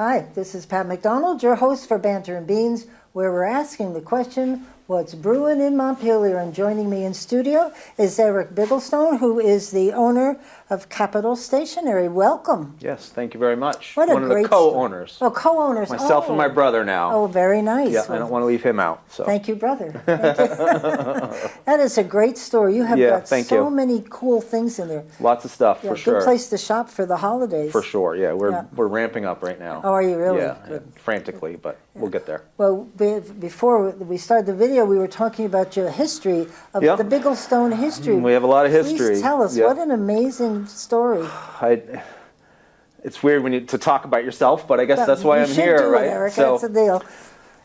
Hi, this is Pat McDonald, your host for Banter and Beans, where we're asking the question, what's brewing in Montpelier? And joining me in studio is Eric Bigglestone, who is the owner of Capital Stationery. Welcome. Yes, thank you very much. What a One of great the co-owners. Oh, co-owners. Myself and my brother now. Oh, very nice. Yeah, I don't want to leave him out. So. Thank you, brother. Thank you. That is a great store. You have got so many cool things in there. Lots of stuff, for sure. Good place to shop for the holidays. For sure, yeah. We're ramping up right now. Oh, are you really? Yeah, frantically, but we'll get there. Well, before we started the video, we were talking about your history, of the Bigglestone history. We have a lot of history. Please tell us, what an amazing story. It's weird to talk about yourself, but I guess that's why I'm here, right? Eric, that's the deal.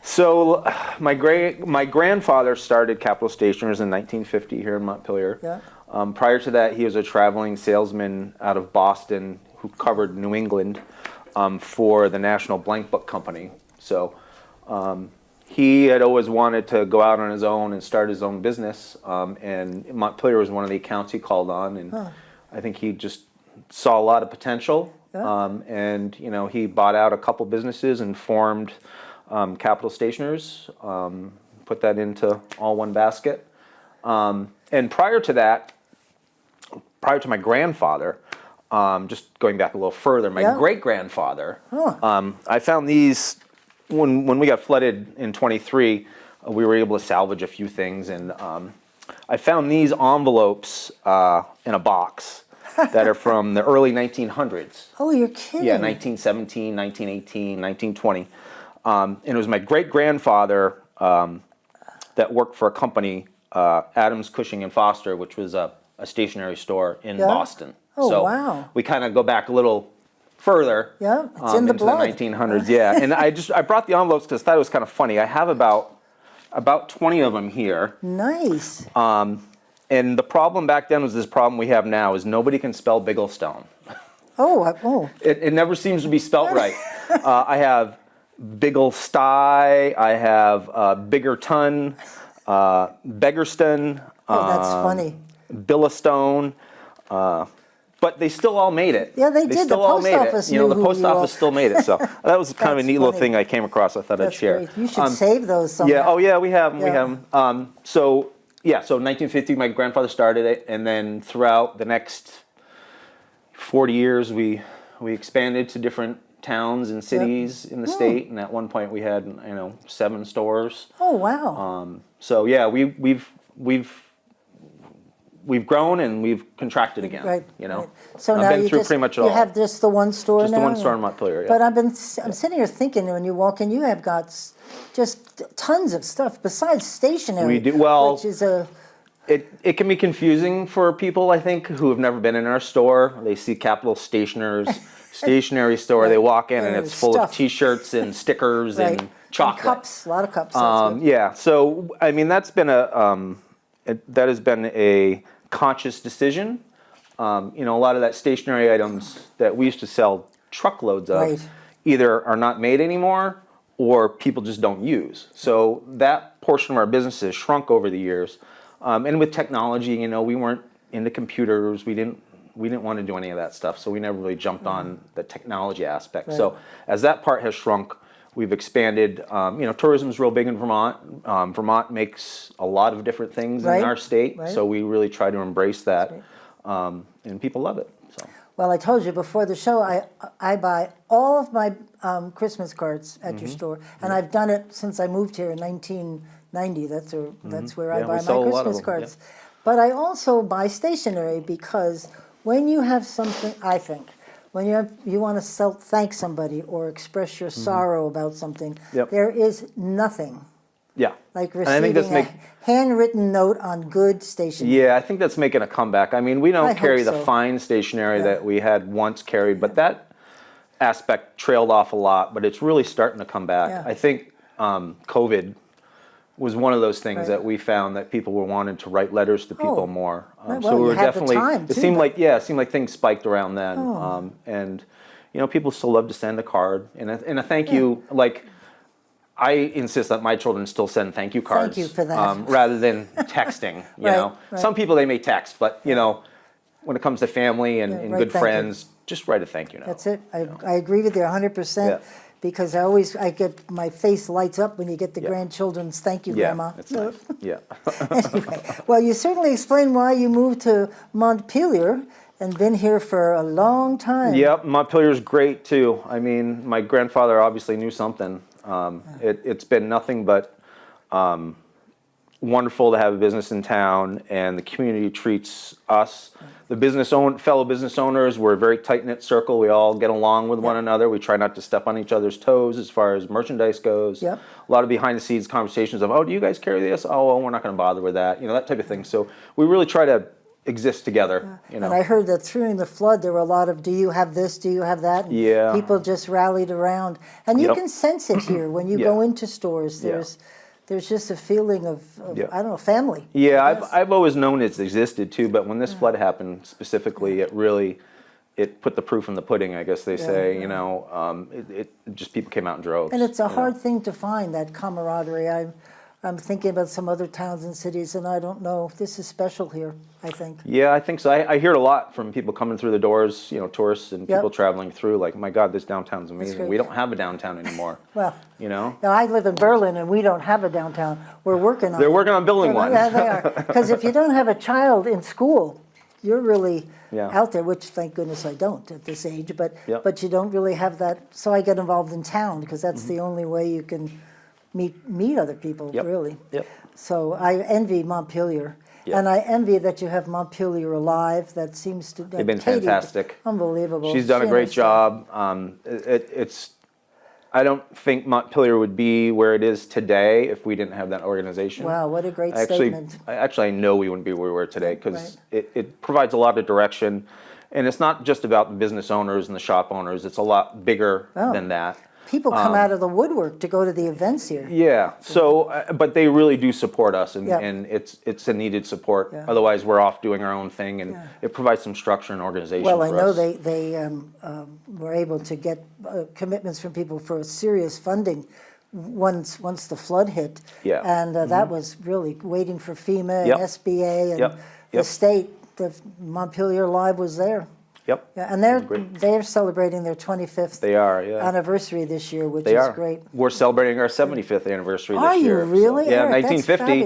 So my grandfather started Capital Stationers in 1950 here in Montpelier. Yeah. Prior to that, he was a traveling salesman out of Boston who covered New England for the National Blank Book Company. So he had always wanted to go out on his own and start his own business, and Montpelier was one of the accounts he called on, and I think he just saw a lot of potential. And he bought out a couple businesses and formed Capital Stationers, put that into all one basket. And prior to that, prior to my grandfather, just going back a little further, my great-grandfather, I found these, when we got flooded in 23, we were able to salvage a few things, and I found these envelopes in a box that are from the early 1900s. Oh, you're kidding. Yeah, 1917, 1918, 1920. And it was my great-grandfather that worked for a company, Adams, Cushing, and Foster, which was a stationery store in Boston. Oh, so wow. we kind of go back a little further it's in the blood. The 1900s, yeah. And I brought the envelopes because I thought it was kind of funny. I have about 20 of them here. Nice. And the problem back then was this problem we have now, is nobody can spell Bigglestone. Oh. It never seems to be spelt right. I have Bigglesty, I have Biggerton, Beggerston. Oh, that's funny. Billestone. But they still all made it. Yeah, they did. The post office knew the post office still made it. So that was kind of a neat little thing I came across. I thought I'd share. Great. You should save those somehow. Yeah. Oh, yeah. We have them. We have them. So 1950, my grandfather started it, and then throughout the next 40 years, we expanded to different towns and cities in the state. And at one point, we had 7 stores. Oh, wow. So yeah, we've grown and we've contracted again. Right. So I've now been through pretty much all. You have just the one store just now? Just the one store in Montpelier, yeah. But I'm sitting here thinking, when you walk in, you have got just tons of stuff besides stationery. We do. Well, which is it can be confusing for people, I think, who have never been in our store. They see Capital Stationers, stationery store. They walk in and it's full of T-shirts and stickers and chocolate. And cups, a lot of cups. Yeah. So I mean, that's been that has been a conscious decision. A lot of that stationery items that we used to sell truckloads of either are not made anymore or people just don't use. So that portion of our business has shrunk over the years. And with technology, we weren't into computers. We didn't want to do any of that stuff. So we never really jumped on the technology aspect. So as that part has shrunk, we've expanded. Tourism is real big in Vermont. Vermont makes a lot of different things in our state. So we really try to embrace that. And people love it. So. Well, I told you before the show, I buy all of my Christmas cards at your store. And I've done it since I moved here in 1990. That's where I buy my Christmas cards. Yeah. But I also buy stationery because when you have something, I think, when you want to thank somebody or express your sorrow about something, there is nothing like receiving a handwritten note on good stationery. Yeah, I think that's making a comeback. I mean, we don't carry the fine stationery that we had once carried, but that aspect trailed off a lot, but it's really starting to come back. I think COVID was one of those things that we found that people were wanting to write letters to people more. So we were definitely. It seemed like things spiked around then, and people still love to send a card and a thank you. Like I insist that my children still send thank you cards. Thank you for that. Rather than texting. Some people they may text, but when it comes to family and good friends, just write a thank you note. That's it. I agree with you 100%. because I get, my face lights up when you get the grandchildren's thank you, Grandma. It's nice. Yeah. Anyway, well, you certainly explained why you moved to Montpelier and been here for a long time. Yep, Montpelier's great too. I mean, my grandfather obviously knew something. It's been nothing but wonderful to have a business in town, and the community treats us, the fellow business owners. We're a very tight-knit circle. We all get along with one another. We try not to step on each other's toes as far as merchandise goes. Yep. A lot of behind-the-scenes conversations of, oh, do you guys carry this? Oh, well, we're not going to bother with that. That type of thing. So we really try to exist together. And I heard that during the flood there were a lot of, do you have this, do you have that? And people just rallied around. And you can sense it here when you go into stores. There's just a feeling of I don't know, family. Yeah, I've always known it's existed too, but when this flood happened specifically, it put the proof in the pudding, I guess they say. It just, people came out in droves. And it's a hard thing to find, that camaraderie. I'm thinking about some other towns and cities, and I don't know. This is special here, I think. Yeah, I think so. I hear it a lot from people coming through the doors, tourists and people traveling through, like, my God, this downtown's amazing. We don't have a downtown anymore. Well, now I live in Berlin, and we don't have a downtown. We're working on it. They're working on building one. Yeah, they are. Because if you don't have a child in school, you're really out there, which thank goodness I don't at this age, but you don't really have that. So I get involved in town, because that's the only way you can meet other people, really. So I envy Montpelier, and I envy that you have Montpelier Alive. That seems to they've been fantastic. Unbelievable. She's done a great job. I don't think Montpelier would be where it is today if we didn't have that organization. Wow, what a great statement. I know we wouldn't be where we were today, because it provides a lot of direction, and it's not just about the business owners and the shop owners. It's a lot bigger than that. People come out of the woodwork to go to the events here. Yeah. So, but they really do support us, and it's a needed support. Otherwise, we're off doing our own thing, and it provides some structure and organization. Well, I know they were able to get commitments from people for serious funding once the flood hit. And that was really waiting for FEMA and SBA and the state. The Montpelier Live was there. And they're celebrating their 25th anniversary this year, which is great. We're celebrating our 75th anniversary this year. Are you really? So, 1950,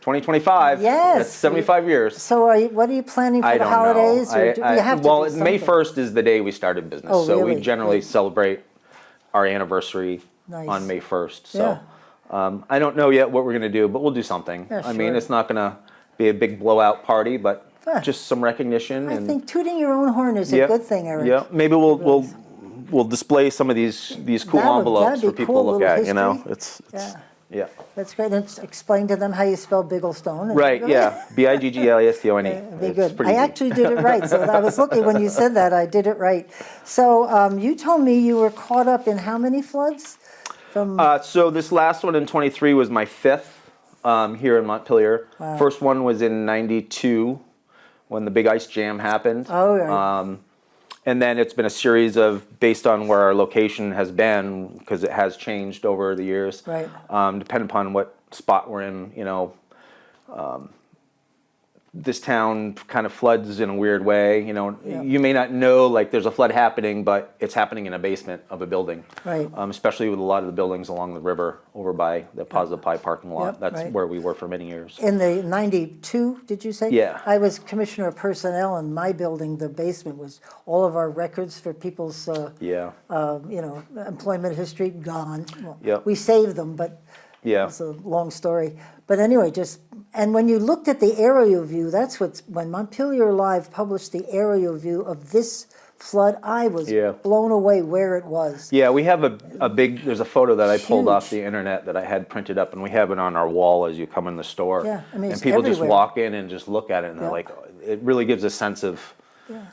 2025. Yes. That's 75 years. So what are you planning for the holidays? May 1st is the day we started business. So we generally celebrate our anniversary on May 1st. So I don't know yet what we're going to do, but we'll do something. I mean, it's not going to be a big blowout party, but just some recognition. I think tooting your own horn is a good thing, Eric. Yeah, maybe we'll display some of these cool envelopes for people to look at. It's that's great. And explain to them how you spell Bigglestone. Right. Yeah. Bigglestone. Be good. I actually did it right. So I was looking when you said that. I did it right. So you told me you were caught up in how many floods? So this last one in 23 was my 5th here in Montpelier. Wow. First one was in 92. When the big ice jam happened. And then it's been a series of, based on where our location has been, because it has changed over the years, depending upon what spot we're in, this town kind of floods in a weird way. You may not know, like, there's a flood happening, but it's happening in a basement of a building. Especially with a lot of the buildings along the river over by the Positive Pie parking lot. That's where we were for many years. In the 92, did you say? Yeah. I was commissioner of personnel in my building. The basement was all of our records for people's employment history gone. Well, we saved them, but it's a long story. But anyway, and when you looked at the aerial view, when Montpelier Live published the aerial view of this flood, I was blown away where it was. Yeah, we have there's a photo that I pulled off the internet that I had printed up, and we have it on our wall as you come in the store. Yeah, I mean, and people everywhere. Just walk in and just look at it, and they're like, it really gives a sense of,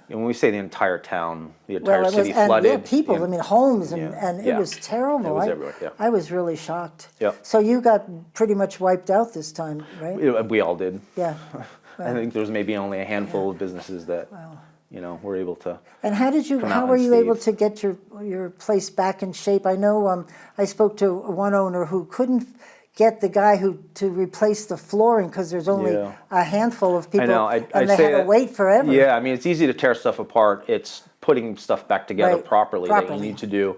when we say the entire town, the entire city flooded. And people, I mean, homes, and it was terrible. It was everywhere, I was really shocked. Yeah. So you got pretty much wiped out this time, right? We all did. Yeah. I think there's maybe only a handful of businesses that were able to. And how were you able to get your place back in shape? I know I spoke to one owner who couldn't get the guy to replace the flooring because there's only a handful of people, and they had to wait forever. Yeah, I mean, it's easy to tear stuff apart. It's putting stuff back together properly that you need to do.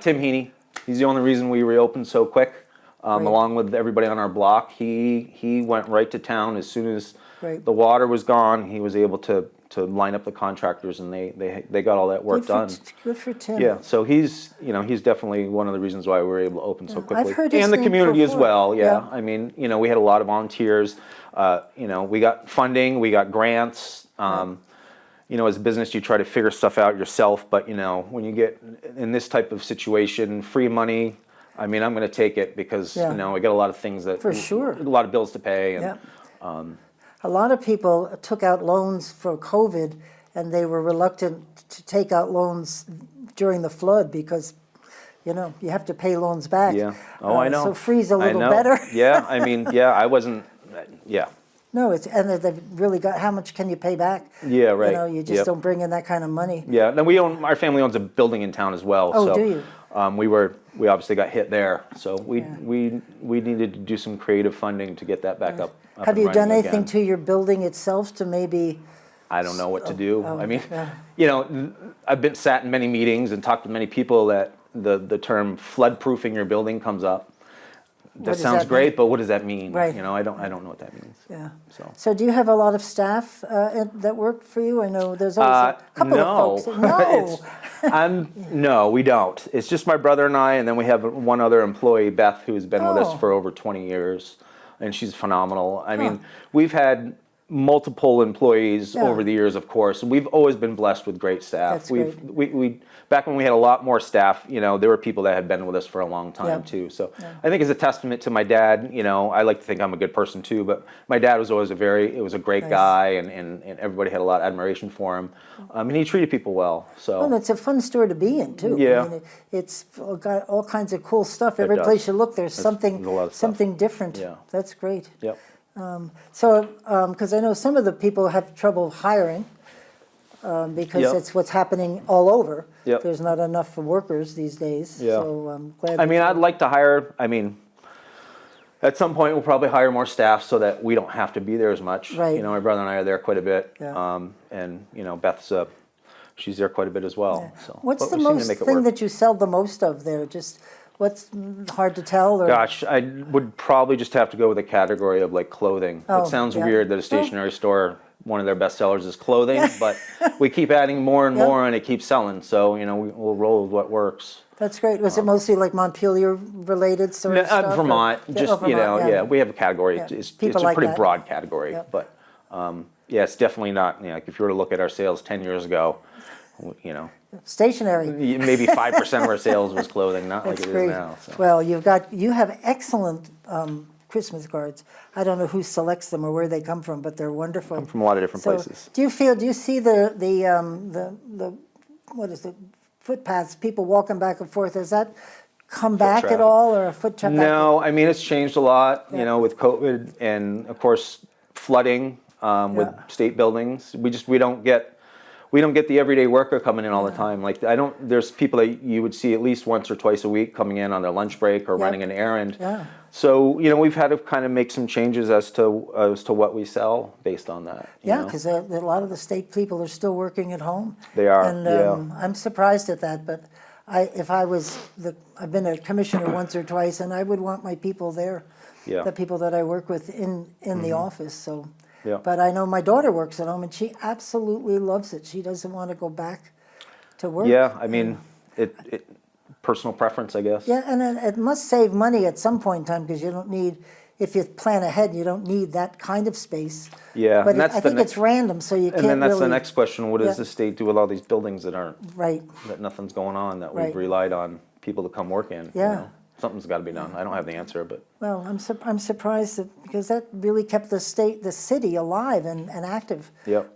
Tim Heaney He's the only reason we reopened so quick, Great. along with everybody on our block. He went right to town as soon as Great. the water was gone. He was able to line up the contractors, and they got all that work done. Good for Tim. Yeah, so he's definitely one of the reasons why we were able to open so quickly. I've heard his and the name community as before. well. Yeah. Yeah. I mean, we had a lot of volunteers. We got funding, we got grants. As a business, you try to figure stuff out yourself, but when you get in this type of situation, free money, I mean, I'm going to take it because Yeah. we got a lot of things that For sure. a lot of bills to pay, and Yeah. A lot of people took out loans for COVID, and they were reluctant to take out loans during the flood because, you have to pay loans back. yeah. Oh, I know. So free's a little I know. better. Yeah, I mean, yeah, I wasn't. Yeah. No, and they've really got. How much can you pay back? Yeah, right. You just Yep. don't bring in that kind of money. Yeah, and our family owns a building in town as well. Oh, so, do you? We obviously got hit there, so we needed to do some creative funding to get that back up. Have and you done running anything again. to your building itself to maybe? I don't know what to do. I mean, yeah. I've sat in many meetings and talked to many people that the term flood-proofing your building comes up. That does sounds that great, mean? but what does that mean? Right. I don't know what that means. Yeah. So. So do you have a lot of staff that work for you? I know there's always a couple no. of folks. No. No, we don't. It's just my brother and I, and then we have one other employee, Beth, who's been with us Oh. for over 20 years, and she's phenomenal. I mean, we've had multiple employees Yeah. over the years, of course, and we've always been blessed with great staff. That's We back when we had a lot more staff, there were people that had been with us for a long time Yeah. too. So I think it's a testament to my dad. I like to think I'm a good person too, but my dad was always a great Nice. guy, and everybody had a lot of admiration for him. And he treated people well. So. Well, it's a fun store to be in too. Yeah. I mean, it's got all kinds of cool stuff. Every does. place you look, there's There's something a lot of stuff. something different. Yeah. That's great. Yep. So, because I know some of the people have trouble hiring because Yep. it's what's happening all over. Yep. There's not enough workers these days. Yeah. So I'm glad. I mean, that I'd like to hire. I mean, at some point we'll probably hire more staff so that we don't have to be there as much. Right. My brother and I are there quite a bit. Yeah. And Beth's she's there quite a bit as well. So. What's But the we seem to most make it thing work. that you sell the most of there? Just what's hard to tell? Or Gosh, I would probably just have to go with a category of like clothing. Oh, It sounds yeah. weird that a stationery store, one of their best sellers is clothing, but we keep adding more and more, and it keeps selling. So we'll roll with what works. That's great. Was it mostly like Montpelier related sort of stuff? Vermont, Or- just Vermont, yeah, we have a category. Yeah. It's People a like pretty that. broad category, Yep. but it's definitely not. Like if you were to look at our sales 10 years ago, Stationery. maybe 5% of our sales was clothing, not That's like it great. is now. So. Well, you have excellent Christmas cards. I don't know who selects them or where they come from, but they're wonderful. Come from a lot of different places. Do you see the what is it, footpaths, people walking back and forth? Has that come back at traffic. all, or a foot traffic? No, I mean it's changed a lot. With COVID and of course flooding with state buildings. We don't get the everyday worker coming in all the time. Like there's people that you would see at least once or twice a week coming in on their lunch break or running an errand. Yeah. So we've had to kind of make some changes as to what we sell based on that. Yeah, because a lot of the state people are still working at home. They are, and I'm surprised at that. But I've been a commissioner once or twice, and I would want my people there. Yeah. The people that I work with in the office. So. Yeah. But I know my daughter works at home, and she absolutely loves it. She doesn't want to go back to work. Yeah, I mean, it personal preference, I guess. Yeah, and it must save money at some point in time because you don't need, if you plan ahead, you don't need that kind of space. Yeah, But and that's I the think it's random, so you can't And then that's really. the next question: what does Yeah. the state do with all these buildings that Right. nothing's going on, that Right. we've relied on people to come work in? Yeah. Something's got to be done. I don't have the answer, but Well, I'm surprised because that really kept the city alive and active. Yep.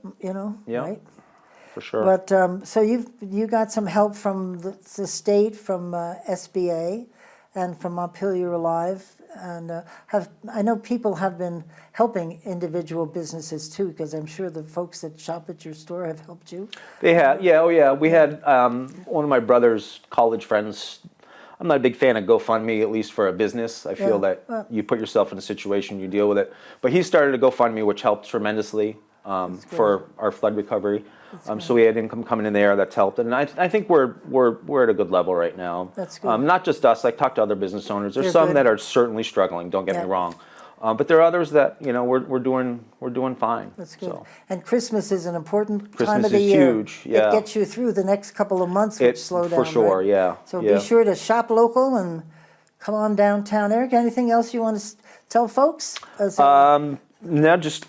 Yeah. Right. For sure. But so you got some help from the state, from SBA, and from Montpelier Alive, and I know people have been helping individual businesses too, because I'm sure the folks that shop at your store have helped you. They had, yeah, oh yeah. We had one of my brother's college friends. I'm not a big fan of GoFundMe, at least for a business. I feel Yeah. that you put yourself in a situation, you deal with it. But he started a GoFundMe, which helped tremendously. for our flood recovery. So we had income coming in there that's helped, and I think we're at a good level right now. That's good. Not just us. I talked to other business owners. There's They're some good. that are certainly struggling. Don't get me wrong, but there are others that we're doing fine. That's good. So. And Christmas is an important time Christmas of the is year. huge, yeah. It gets you through the next couple of months, which slow down. For sure, right? yeah. So yeah. be sure to shop local and come on downtown. Eric, anything else you want to tell folks? No, just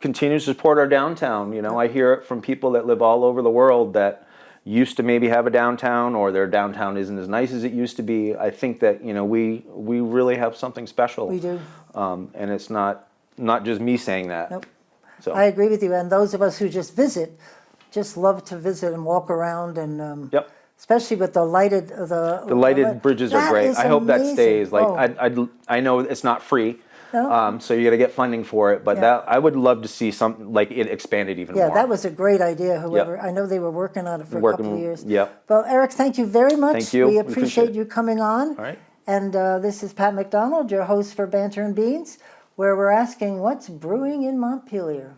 continue to support our downtown. I hear it from people that live all over the world that used to maybe have a downtown, or their downtown isn't as nice as it used to be. I think that we really have something special. We do. And it's not just me saying that. Nope. So I agree with you. And those of us who just visit, just love to visit and walk around, and Yep. especially with the lighted The lighted bridges are That great. is I hope that amazing. stays. Like Oh. I know it's not free. No. So you got to get funding for it, but Yeah. I would love to see something like it expanded even more. Yeah, that was a great idea. Whoever, I know they were working on it for a couple of years. Yep. Well, Eric, thank you very much. Thank you. We We appreciate appreciate it. you coming on. All right. And this is Pat McDonald, your host for Banter and Beans, where we're asking what's brewing in Montpelier.